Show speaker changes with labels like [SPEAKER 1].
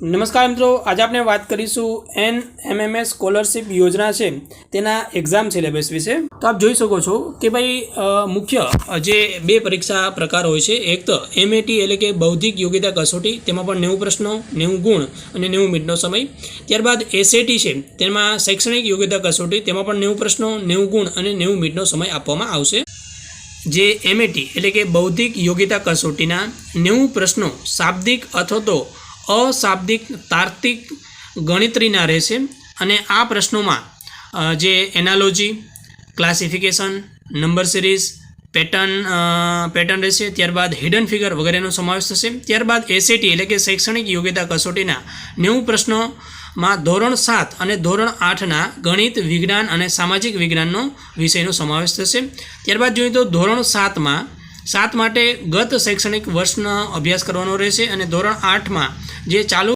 [SPEAKER 1] નમસ્કાર મિત્રો, આજે આપણે વાત કરીશું NMMS સ્કોલરશિપ યોજના છે તેના એક્ઝામ સિલેબસ વિશે। તો આપ જોઈ શકો છો કે ભાઈ મુખ્ય જે બે પરીક્ષા પ્રકાર હોય છે, એક તો MAT એટલે કે બૌદ્ધિક યોગ્યતા કસોટી, તેમાં પણ 90 પ્રશ્નો, 90 ગુણ અને 90 મિનિટનો સમય। ત્યારબાદ SAT છે, તેમાં શૈક્ષણિક યોગ્યતા કસોટી, તેમાં પણ 90 પ્રશ્નો, 90 ગુણ અને 90 મિનિટનો સમય આપવામાં આવશે। જે MAT એટલે કે બૌદ્ધિક યોગ્યતા કસોટીના 90 પ્રશ્નો શાબ્દિક અથવા તો અશાબ્દિક તાર્કિક ગણિતરીના રહેશે અને આ પ્રશ્નોમાં જે analogy, classification, number series, pattern રહેશે। ત્યારબાદ હિડન ફિગર વગેરેનો સમાવેશ થશે। ત્યારબાદ SAT એટલે કે શૈક્ષણિક યોગ્યતા કસોટીના 90 પ્રશ્નોમાં ધોરણ 7 અને ધોરણ 8ના ગણિત, વિજ્ઞાન અને સામાજિક વિજ્ઞાનનો વિષયનો સમાવેશ થશે। ત્યારબાદ જોઈએ તો ધોરણ 7 માટે ગત શૈક્ષણિક વર્ષનો અભ્યાસ કરવાનો રહેશે અને ધોરણ 8માં જે ચાલુ